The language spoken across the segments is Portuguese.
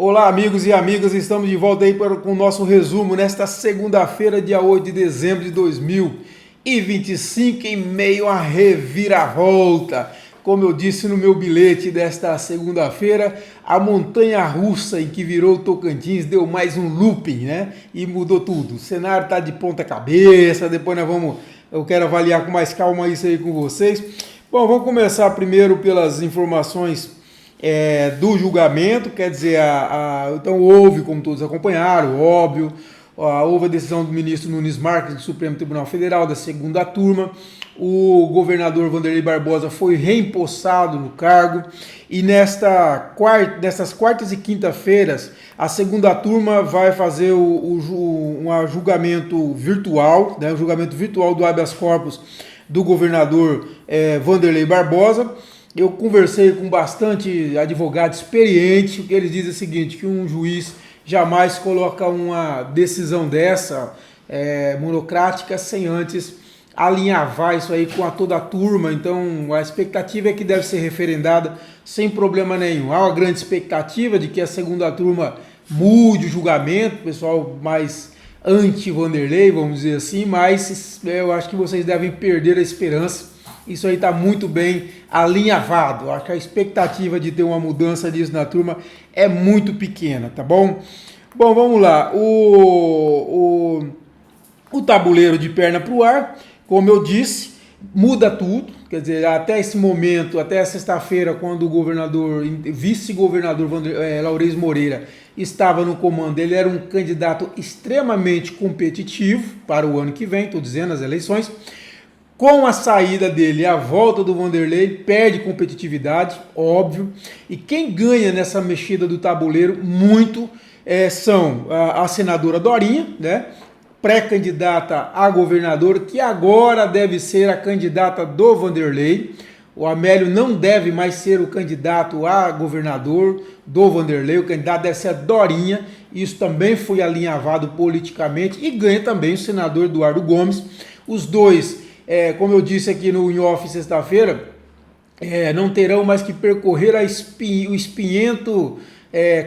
Olá, amigos e amigas, estamos de volta aí com o nosso resumo nesta segunda-feira, dia 8 de dezembro de 2025, em meio à reviravolta. Como eu disse no meu bilhete desta segunda-feira, a montanha-russa em que virou o Tocantins deu mais um looping, né? E mudou tudo. O cenário está de ponta cabeça, depois eu quero avaliar com mais calma isso aí com vocês. Bom, vamos começar primeiro pelas informações do julgamento, quer dizer, então houve, como todos acompanharam, óbvio, houve a decisão do ministro Nunes Marques do Supremo Tribunal Federal, da segunda turma, o governador Wanderley Barbosa foi reempossado no cargo, e nessas quartas e quinta-feiras, a segunda turma vai fazer um julgamento virtual, né, o julgamento virtual do habeas corpus do governador Wanderley Barbosa. Eu conversei com bastante advogado experiente, o que eles dizem é o seguinte, que um juiz jamais coloca uma decisão dessa, monocrática, sem antes alinhavar isso aí com toda a turma. Então a expectativa é que deve ser referendada sem problema nenhum. Há uma grande expectativa de que a segunda turma mude o julgamento, o pessoal mais anti-Wanderley, vamos dizer assim, mas eu acho que vocês devem perder a esperança. Isso aí está muito bem alinhavado. Acho que a expectativa de ter uma mudança disso na turma é muito pequena, tá bom? Bom, vamos lá. O tabuleiro de perna para o ar, como eu disse, muda tudo. Quer dizer, até esse momento, até sexta-feira, quando o vice-governador Laurez Moreira estava no comando, ele era um candidato extremamente competitivo para o ano que vem, estou dizendo, as eleições. Com a saída dele e a volta do Wanderley, perde competitividade, óbvio. E quem ganha nessa mexida do tabuleiro muito são a senadora Dorinha, né? Pré-candidata a governador, que agora deve ser a candidata do Wanderley. O Amélio não deve mais ser o candidato a governador do Wanderley, o candidato deve ser a Dorinha. Isso também foi alinhavado politicamente. E ganha também o senador Eduardo Gomes. Os dois, como eu disse aqui no In Off sexta-feira, não terão mais que percorrer o espinhento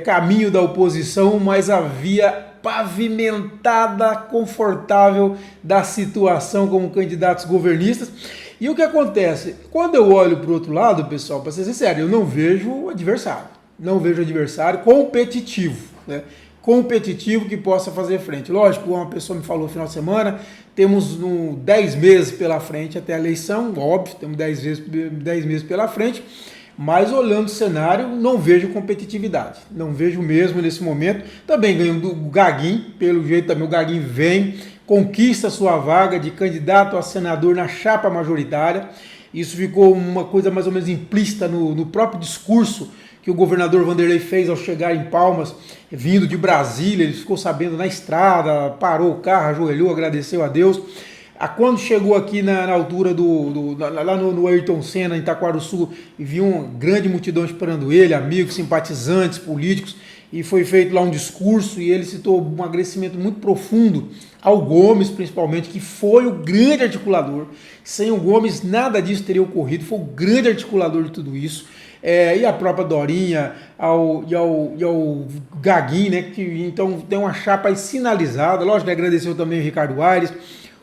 caminho da oposição, mas a via pavimentada, confortável da situação como candidatos governistas. E o que acontece? Quando eu olho para o outro lado, pessoal, para ser sincero, eu não vejo adversário competitivo, né? Competitivo que possa fazer frente. Lógico, uma pessoa me falou no final de semana, temos 10 meses pela frente até a eleição, óbvio, temos 10 meses pela frente, mas olhando o cenário, não vejo competitividade, não vejo mesmo nesse momento. Também ganho do Gaguinho, pelo jeito também o Gaguinho vem, conquista sua vaga de candidato a senador na chapa majoritária. Isso ficou uma coisa mais ou menos implícita no próprio discurso que o governador Wanderley fez ao chegar em Palmas, vindo de Brasília. Ele ficou sabendo na estrada, parou o carro, ajoelhou, agradeceu a Deus. Quando chegou aqui na altura lá no Ayrton Senna, em Itaquaruçu, e viu uma grande multidão esperando ele, amigos, simpatizantes, políticos, e foi feito lá um discurso, e ele citou um agradecimento muito profundo ao Gomes, principalmente, que foi o grande articulador. Sem o Gomes, nada disso teria ocorrido, foi o grande articulador de tudo isso. E a própria Dorinha e ao Gaguinho, né, que então tem uma chapa aí sinalizada. Lógico que agradeceu também o Ricardo Aires,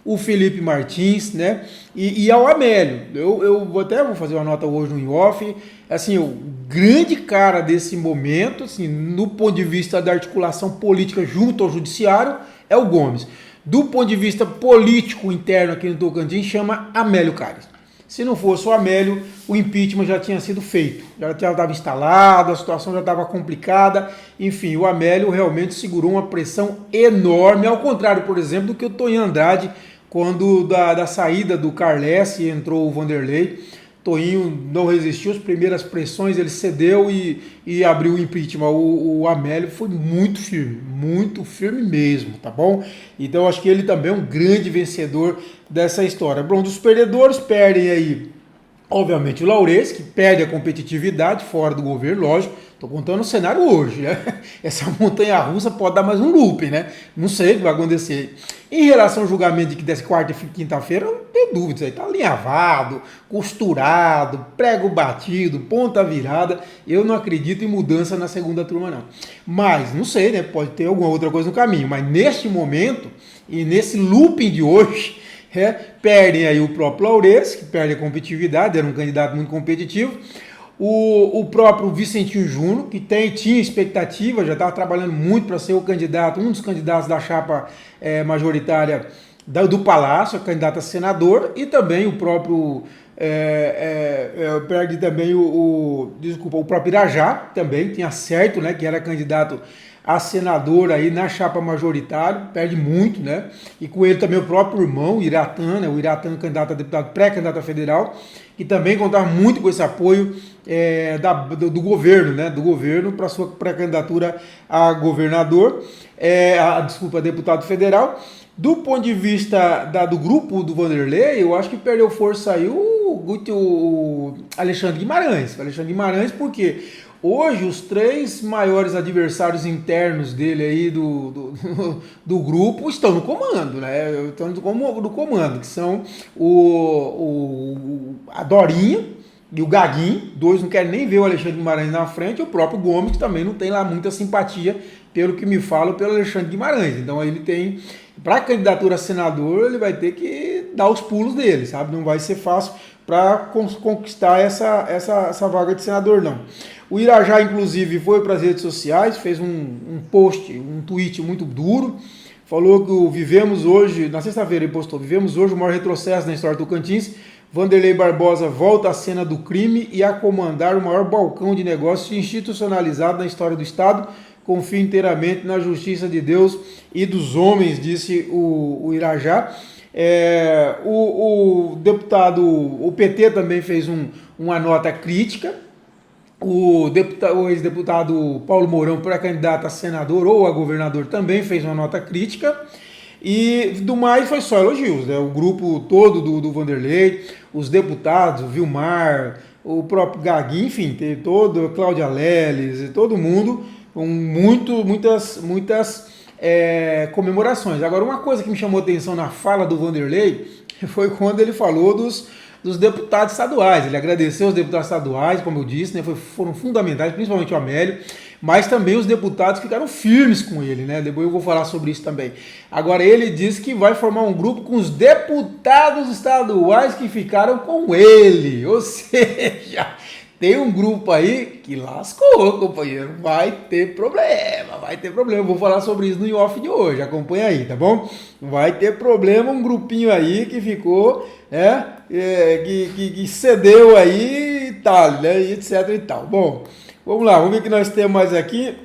o Felipe Martins, né, e ao Amélio. Eu vou fazer uma nota hoje no In Off, assim, o grande cara desse momento, assim, no ponto de vista da articulação política junto ao judiciário, é o Gomes. Do ponto de vista político interno aqui no Tocantins, chama Amélio Caires. Se não fosse o Amélio, o impeachment já tinha sido feito, já estava instalado, a situação já estava complicada. Enfim, o Amélio realmente segurou uma pressão enorme, ao contrário, por exemplo, do que o Tonho Andrade, quando da saída do Carles e entrou o Wanderley. Toinho não resistiu às primeiras pressões, ele cedeu e abriu o impeachment. O Amélio foi muito firme mesmo, tá bom? Então acho que ele também é um grande vencedor dessa história. Bom, dos perdedores, perdem aí, obviamente, o Laurez, que perde a competitividade fora do governo, lógico, Estou contando o cenário hoje, né? Essa montanha-russa pode dar mais um loop, né? Não sei o que vai acontecer. Em relação ao julgamento de que desse quarta e quinta-feira, eu não tenho dúvidas. Aí tá alinhavado, costurado, prego batido, ponta virada. Eu não acredito em mudança na segunda turma, não. Mas, não sei, né? Pode ter alguma outra coisa no caminho. Mas neste momento, e nesse looping de hoje, perdem aí o próprio Laurez, que perde a competitividade, era um candidato muito competitivo. O próprio Vicentinho Júnior, que tinha expectativa, já estava trabalhando muito para ser o candidato, um dos candidatos da chapa majoritária do Palácio, candidato a senador, e também o próprio perde também o próprio Irajá, também tinha certo, né, que era candidato a senador aí na chapa majoritária, perde muito, né? E com ele também o próprio irmão, o Iratã, né? O Iratã, candidato a deputado, pré-candidato a federal, que também contava muito com esse apoio do governo, né? Do governo para sua pré-candidatura a governador, a deputado federal. Do ponto de vista do grupo do Vanderlei, eu acho que perdeu força aí o Alexandre Guimarães. O Alexandre Guimarães, porque hoje os três maiores adversários internos dele aí do grupo estão no comando, né? Estão no comando, que são a Dorinha e o Gaguinho. Dois não querem nem ver o Alexandre Guimarães na frente, e o próprio Gomes, que também não tem lá muita simpatia, pelo que me falam, pelo Alexandre Guimarães. Então ele tem, para a candidatura a senador, ele vai ter que dar os pulos dele, sabe? Não vai ser fácil para conquistar essa vaga de senador, não. O Irajá, inclusive, foi para as redes sociais, fez um post, um tweet muito duro, falou que vivemos hoje, na sexta-feira ele postou, vivemos hoje o maior retrocesso na história do Tocantins. Vanderlei Barbosa volta à cena do crime e a comandar o maior balcão de negócios institucionalizado na história do Estado. Confio inteiramente na justiça de Deus e dos homens, disse o Irajá. O deputado, o PT também fez uma nota crítica. O ex-deputado Paulo Mourão, pré-candidato a senador ou a governador, também fez uma nota crítica. E do mais foi só elogios, né? O grupo todo do Vanderlei, os deputados, o Vilmar, o próprio Gaguinho, enfim, teve todo, Cláudia Leles e todo mundo com muitas comemorações. Agora, uma coisa que me chamou a atenção na fala do Vanderlei foi quando ele falou dos deputados estaduais. Ele agradeceu os deputados estaduais, como eu disse, né, foram fundamentais, principalmente o Amélio, mas também os deputados ficaram firmes com ele, né? Depois eu vou falar sobre isso também. Agora, ele disse que vai formar um grupo com os deputados estaduais que ficaram com ele, ou seja, tem um grupo aí que lascou, companheiro, vai ter problema. Eu vou falar sobre isso no off de hoje, acompanha aí, tá bom? Vai ter problema, um grupinho aí que ficou, que cedeu aí e tal, né, e etc e tal. Bom, vamos lá, vamos ver o que nós temos mais aqui.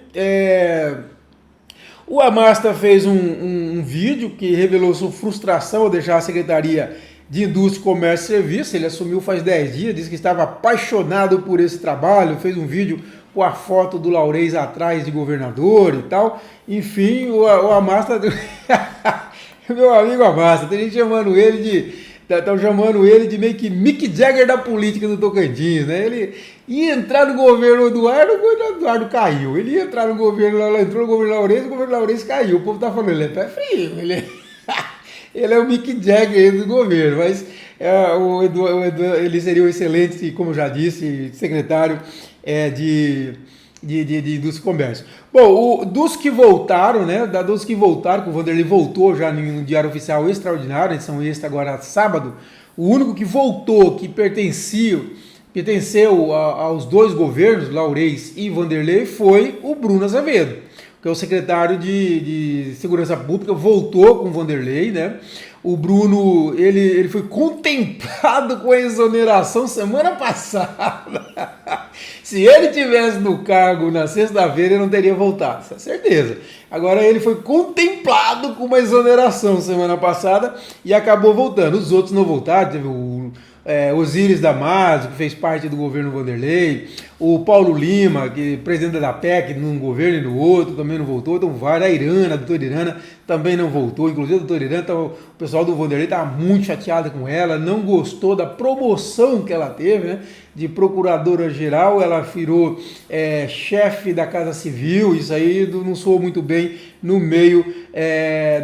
O Amasta fez um vídeo que revelou sua frustração ao deixar a Secretaria de Indústria, Comércio e Serviço. Ele assumiu faz 10 dias, disse que estava apaixonado por esse trabalho, fez um vídeo com a foto do Laurez atrás de governador e tal. Enfim, o Amasta, meu amigo Amasta, tem gente chamando ele estão chamando ele de meio que Mick Jagger da política do Tocantins, né? Ele ia entrar no governo Eduardo, o governo Eduardo caiu. Ele ia entrar no governo, entrou no governo Laurez, o governo Laurez caiu. O povo tá falando, ele é pé frio, ele é o Mick Jagger do governo, mas ele seria um excelente, como eu já disse, secretário de Indústria e Comércio. Bom, dos que voltaram, né? Dos que voltaram, que o Vanderlei voltou já no Diário Oficial Extraordinário, edição extra agora sábado, o único que voltou, que pertenceu aos dois governos, Laurez e Vanderlei, foi o Bruno Azevedo, que é o secretário de Segurança Pública, voltou com o Vanderlei, né? O Bruno, ele foi contemplado com a exoneração semana passada. Se ele tivesse no cargo na sexta-feira, ele não teria voltado, essa é certeza. Agora ele foi contemplado com uma exoneração semana passada e acabou voltando. Os outros não voltaram, teve o Osíris Damaso, que fez parte do governo Vanderlei, o Paulo Lima, que é presidente da PEC, num governo e no outro, também não voltou. Então vai, a Irana, a doutora Irana, também não voltou. Inclusive a doutora Irana, o pessoal do Vanderlei estava muito chateado com ela, não gostou da promoção que ela teve, né? De procuradora-geral, ela virou chefe da Casa Civil. Isso aí não soou muito bem no meio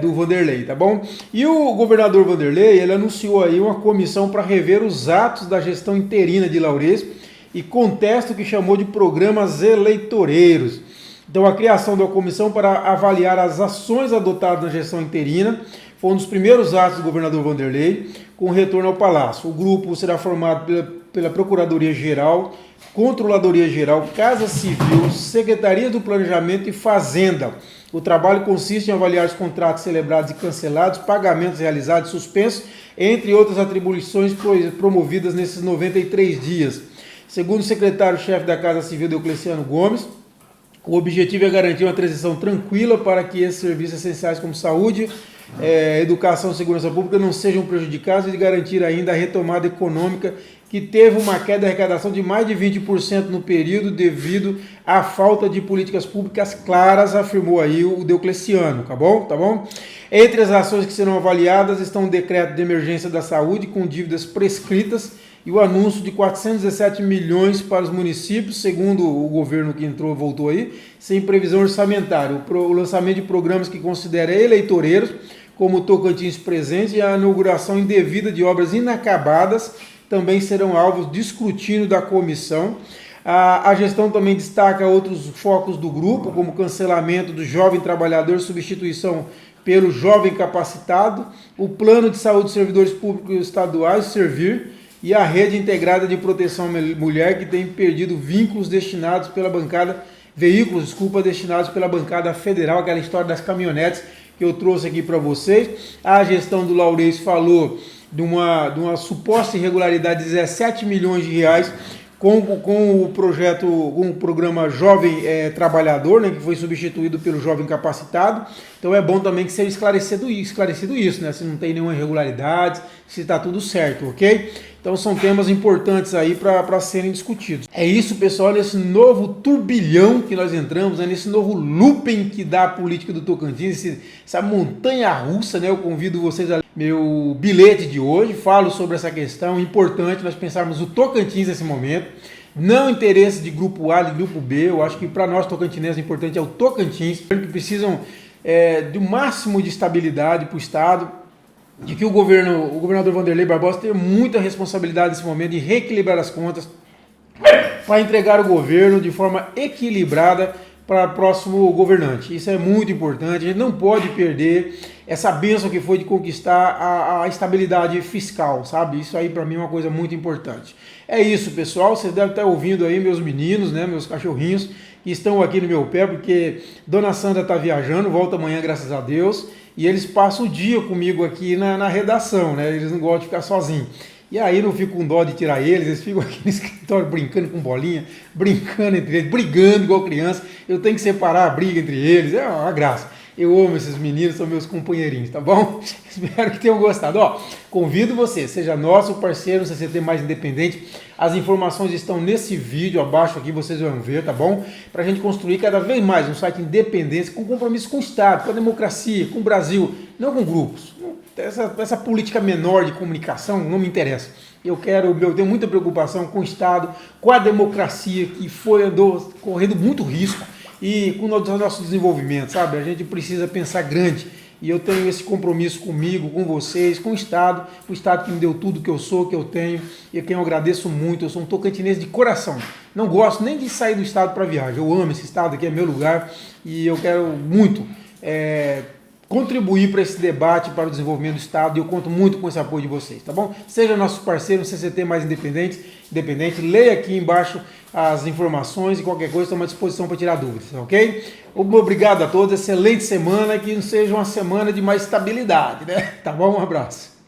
do Vanderlei, tá bom? E o governador Vanderlei, ele anunciou aí uma comissão para rever os atos da gestão interina de Laures e contesta o que chamou de programas eleitoreiros. Então, a criação da comissão para avaliar as ações adotadas na gestão interina foi um dos primeiros atos do governador Vanderlei, com retorno ao Palácio. O grupo será formado pela Procuradoria-Geral, Controladoria-Geral, Casa Civil, Secretaria do Planejamento e Fazenda. O trabalho consiste em avaliar os contratos celebrados e cancelados, pagamentos realizados e suspensos, entre outras atribuições promovidas nesses 93 dias. Segundo o secretário-chefe da Casa Civil, Deocleciano Gomes, o objetivo é garantir uma transição tranquila para que esses serviços essenciais como saúde, educação e segurança pública não sejam prejudicados e garantir ainda a retomada econômica, que teve uma queda de arrecadação de mais de 20% no período devido à falta de políticas públicas claras, afirmou aí o Deocleciano, tá bom? Entre as ações que serão avaliadas estão o decreto de emergência da saúde com dívidas prescritas e o anúncio de 417 milhões para os municípios, segundo o governo que entrou, voltou aí, sem previsão orçamentária. O lançamento de programas que considera eleitoreiros, como o Tocantins Presente, e a inauguração indevida de obras inacabadas também serão alvos de escrutínio da comissão. A gestão também destaca outros focos do grupo, como cancelamento do jovem trabalhador, substituição pelo jovem capacitado, o plano de saúde dos servidores públicos estaduais, Servir, e a rede integrada de proteção à mulher, que tem perdido veículos destinados pela bancada federal, aquela história das caminhonetes que eu trouxe aqui para vocês. A gestão do Laures falou de uma suposta irregularidade de 17 milhões de reais com o projeto, com o programa Jovem Trabalhador, né, que foi substituído pelo Jovem Capacitado. Então é bom também que seja esclarecido isso, né, se não tem nenhuma irregularidade, se está tudo certo, ok? Então são temas importantes aí para serem discutidos. É isso, pessoal, nesse novo turbilhão que nós entramos, né, nesse novo looping que dá a política do Tocantins, essa montanha russa, né? Eu convido vocês a meu bilhete de hoje, falo sobre essa questão, importante nós pensarmos o Tocantins nesse momento, não interesse de grupo A, de grupo B. Eu acho que para nós tocantinenses o importante é o Tocantins, que precisam de um máximo de estabilidade para o Estado, de que o governador Vanderlei Barbosa tem muita responsabilidade nesse momento de reequilibrar as contas para entregar o governo de forma equilibrada para o próximo governante. Isso é muito importante, a gente não pode perder essa bênção que foi de conquistar a estabilidade fiscal, sabe? Isso aí para mim é uma coisa muito importante. É isso, pessoal, vocês devem estar ouvindo aí meus meninos, né, meus cachorrinhos, que estão aqui no meu pé, porque Dona Sandra está viajando, volta amanhã, graças a Deus, e eles passam o dia comigo aqui na redação, né? Eles não gostam de ficar sozinhos. E aí não fico com dó de tirar eles ficam aqui no escritório brincando com bolinha, brincando entre eles, brigando igual criança. Eu tenho que separar a briga entre eles, é uma graça. Eu amo esses meninos, são meus companheirinhos, tá bom? Espero que tenham gostado. Ó, convido você, seja nosso parceiro no CCT Mais Independente. As informações estão nesse vídeo abaixo aqui, vocês vão ver, tá bom? Para a gente construir cada vez mais um site independente, com compromisso com o Estado, com a democracia, com o Brasil, não com grupos. Essa política menor de comunicação não me interessa. Eu tenho muita preocupação com o Estado, com a democracia, que andou correndo muito risco, e com o nosso desenvolvimento, sabe? A gente precisa pensar grande. E eu tenho esse compromisso comigo, com vocês, com o Estado que me deu tudo que eu sou, que eu tenho, e a quem eu agradeço muito. Eu sou um tocantinense de coração. Não gosto nem de sair do Estado para viagem. Eu amo esse Estado aqui, é meu lugar, e eu quero muito contribuir para esse debate, para o desenvolvimento do Estado, e eu conto muito com esse apoio de vocês, tá bom? Seja nosso parceiro no CCT Mais Independente, leia aqui embaixo as informações e qualquer coisa, estamos à disposição para tirar dúvidas, ok? Obrigado a todos, excelente semana, que não seja uma semana de mais estabilidade, né? Tá bom? Um abraço.